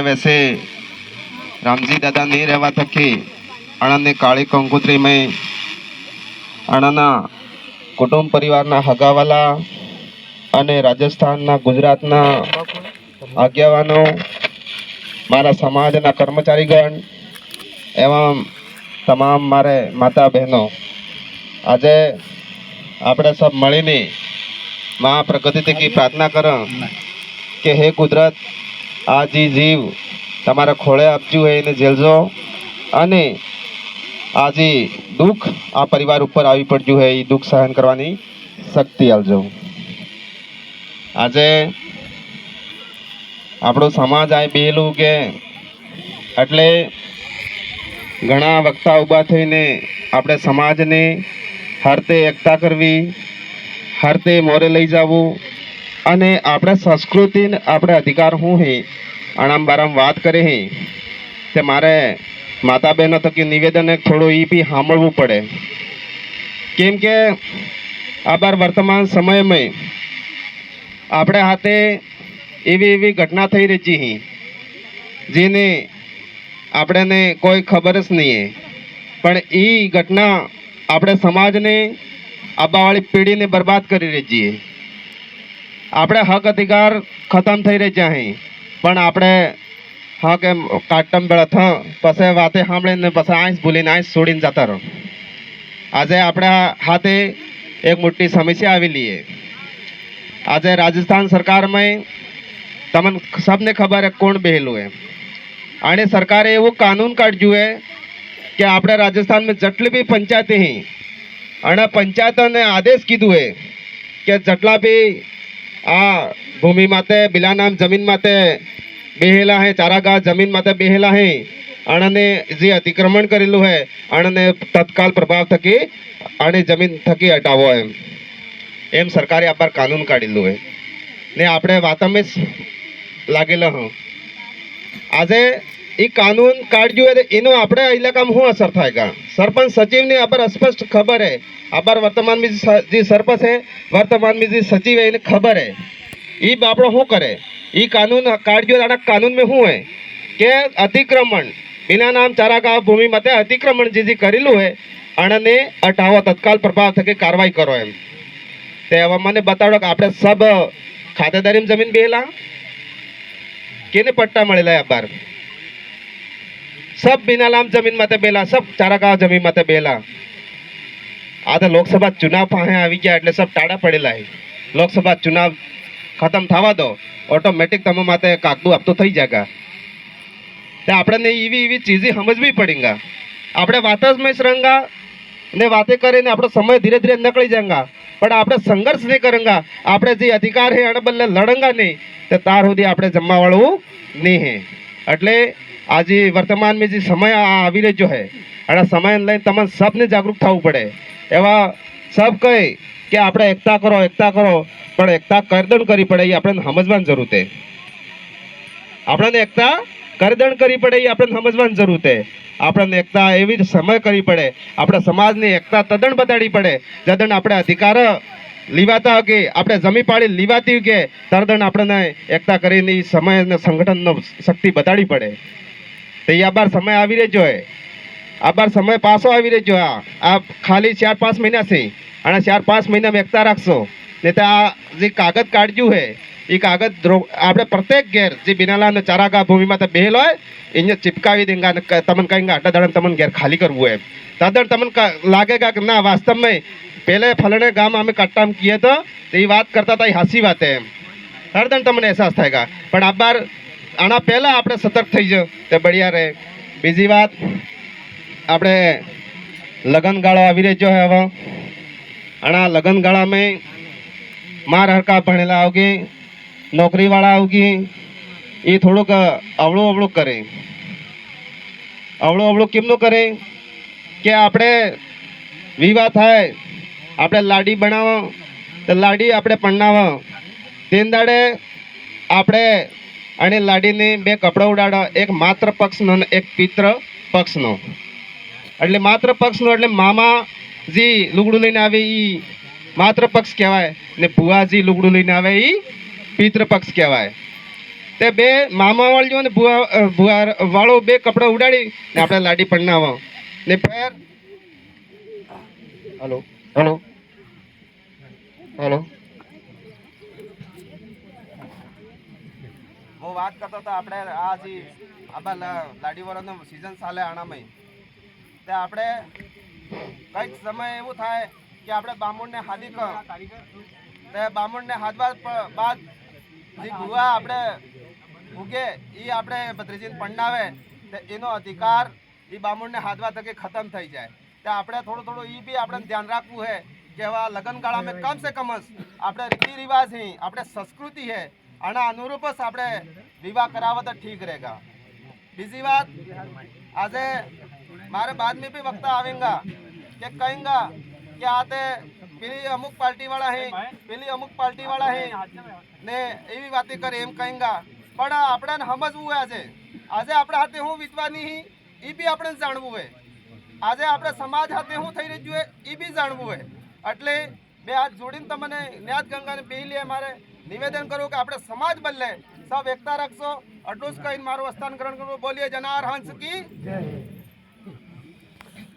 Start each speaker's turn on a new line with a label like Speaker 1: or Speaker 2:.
Speaker 1: वैसे रामजी दादा नहीं रहवा थकी अणने काળી કંકોત્રીમાં અણના કુટુંબ પરિવારના હગાવાલા અને રાજસ્થાનના ગુજરાતના આગેવાનો મારા સમાજના કર્મચારીગણ એवं તમામ મારે માતા બહેનો આજે આપણે સબ મળીને મા પ્રગતિ की प्रार्थना करें કે હે કુદરત આ જીવ તમારા ખોળે આપજો એને જેલજો અને આજે દુઃખ આ પરિવાર ઉપર આવી પડ્યું હે એ દુઃખ સહન કરવાની શક્તિ આલજો। આજે આપણો સમાજ આ બેલું કે એટલે ઘણા વક્તા ઊભા થઈને આપણે સમાજને હરતે એકતા કરવી, હરતે મોરે લઈ જવું અને આપણે સંસ્કૃતિ આપણે અધિકાર શું હે આનામ બારામ વાત કરે હે તે મારે માતા બહેનો થકી નિવેદન થોડું એ બી સાંભળવું પડે, કેમ કે આ બાર વર્તમાન સમયમાં આપણે હાથે એવી ઘટના થઈ રહી છે જેને આપણને કોઈ ખબર જ નહીં હે, પણ એ ઘટના આપણે સમાજને આબાવાળી પેઢીને બરબાદ કરી રહી છીએ। આપણે હક અધિકાર ખતમ થઈ રહી છે પણ આપણે હક એમ કાટમ બેળા થ પછી વાતે સાંભળીને પછી આંસ ભૂલીને આંસ છોડીને જતા રહો। આજે આપણા હાથે એક મોટી સમસ્યા આવી લઈએ। આજે રાજસ્થાન સરકારમાં તમને સબને ખબર હે કોણ બેહેલું હે અને સરકારે એવું કાનૂન કાઢ્યું હે કે આપણે રાજસ્થાનમાં જેટલી બી પંચાયત હે અને પંચાયતને આદેશ કીધું હે કે જેટલા બી આ ભૂમિ માતે બિલા નામ જમીન માતે બેહેલા હે ચારાગાહ જમીન માતે બેહેલા હે અણને જે અતિક્રમણ કરેલું હે અણને તત્કાલ પ્રભાવ થકી આને જમીન થકી હટાવો એમ સરકારે આ પર કાનૂન કાઢેલું હે ને આપણે વાતમાં જ લાગેલા હું। આજે એ કાનૂન કાઢ્યું હે એનો આપણે ઇલાકામાં શું અસર થાય? સરપંચ સચિવને આ પર સ્પષ્ટ ખબર હે, આ બાર વર્तमान में जी सरपंच है वर्तमान में जी सचिव है इन्हें खबर है ये बापड़ो શું કરે ये कानून काढ़ियो आना कानून में શું है કે अतिक्रमण बिना नाम चारागाह भूमि माते अतिक्रमण जे करेलू है अणने हटाવો तत्काल प्रभाव थके कार्रवाई करो एम ते હવે મને બતાડો કે આપણે सब ખાતેદારીમાં જમીન બેલા કેને પટ્ટા મળેલા આ બાર सब बिना नाम जमीन माते बेला सब चारागाह जमीन माते बेला। आ तो लोकसभा चुनाव पाहे આવી ગયા એટલે सब टाड़ा પડેલા है। लोकसभा चुनाव खत्म થવા દો ऑटोमेटिक તમે માતે કાગડું આપતો થઈ જાયગા। તે આપણે એવી ચીઝી સમજવી પડેગા। આપણે વાત જ में रहंगा ने बातें કરીને આપણો સમય ધીરે ધીરે નીકળી જાયગા પણ આપણે સંઘર્ષ નહીં કરેંગા। આપણે જે અધિકાર હે એને બદલે લડંગા નહીં તો તાર સુધી આપણે જમવા વાળું નહીં હે। એટલે आज वर्तमान में जो समय આવી રહ્યો है અને समय લઈને તમને सबने जागरूक થવું પડે। એવા सब કહે કે આપણે એકતા કરો પણ એકતા કરદણ કરવી પડે એ આપણે સમજવાની જરૂર છે। આપણને એકતા કરદણ કરવી પડે એ આપણે સમજવાની જરૂર છે। આપણને એકતા એવી સમય કરવી પડે, આપણા સમાજની એકતા તદ્દન બતાડવી પડે જદન આપણે અધિકાર લીવાતા કે આપણે જમી પાડી લીવાતી કે તદ્દન આપણને એકતા કરીને સમય અને સંગઠનનો શક્તિ બતાડવી પડે। तो ये बार समय આવી રહ્યો है, आ बार समय पासो આવી રહ્યો है। आप खाली 4-5 महीना से અને 4-5 महीना में एकता રાખશો ને તો આ જે કાગળ કાઢ્યું है એ કાગળ આપણે પ્રત્યેક ઘેર જે બિનાલા ચારાગાહ ભૂમિમાં તો બેહેલો હોય એને ચિપકાવી દેંગા ને તમને કહેંગા આટલા દાડા તમને ઘેર ખાલી કરવું है તદ્દન તમને लागेगा कि ना वास्तव में पहले फलाने गांव में कट्टा में किए तो ये बात करता था, हासी बात है તદ્દન તમને एहसास थायगा। પણ આ બાર આના પહેલાં આપણે સતર્ક થઈ જાઓ તો બઢિયા રહે। બીજી વાત આપણે લગનગાળો આવી રહ્યો है હવે આના લગનગાળામાં માર હરકા ભણેલા આવગી નોકરીવાળા આવગી એ થોડુંક અવળું કરે। અવળું કેમનું કરે કે આપણે વિવાહ થાય આપણે લાડી બનાવો તો લાડી આપણે પરણાવો તેન દાડે આપણે અને લાડીને બે કપડા ઉડાડો, એક માત્ર પક્ષનો અને એક પિત્ર પક્ષનો। એટલે માત્ર પક્ષનો એટલે મામાજી લુગડું લઈને આવે એ માત્ર પક્ષ કહેવાય ને ભુવાજી લુગડું લઈને આવે એ પિતૃ પક્ષ કહેવાય। તે બે મામા વાળજો ને ભુવા વાળો બે કપડા ઉડાડી ને આપણે લાડી પડાવો ને ફેર
Speaker 2: હેલો હેલો હેલો
Speaker 1: હું વાત કરતો હતો આપણે આ જે આપણા લાડીવાળાનો સિઝન ચાલે આણામાં તે આપણે કંઈક સમય એવું થાય કે આપણે બામુણને હાદી તે બામુણને હાદવા બાદ જે ભુવા આપણે ઉગે એ આપણે ભત્રીજીને પંડાવે તો એનો અધિકાર એ બામુણને હાદવા તકે ખતમ થઈ જાય તો આપણે થોડું એ બી આપણે ધ્યાન રાખવું છે કે હવે લગ્નગાળામાં કમ સે કમ આપણે રીતિ રિવાજ હી આપણે સંસ્કૃતિ है આના અનુરૂપ જ આપણે વિવાહ કરાવો તો ઠીક रहेगा। બીજી વાત આજે મારે बाद में भी वक्ता आवेगा કે કહેંગા કે આતે પેલી અમુક પાર્ટી વાળા હે પેલી અમુક પાર્ટી વાળા હે ને એવી વાતે કરે એમ કહેંગા પણ આપણે સમજવું આજે આજે આપણા હાથે હું વિતવાની હી એ બી આપણે જાણવું હોય આજે આપણે સમાજ હાથે હું થઈ રહ્યું છે એ બી જાણવું હોય એટલે બે હાથ જોડીને તમને ન્યાત ગંગાને બે લે મારે નિવેદન કરું કે આપણે સમાજ બદલે સૌ એકતા રાખશો એટલું જ કહીને મારું અસ્થાન ગ્રહણ કરવું બોલીએ જનાર હંસ કી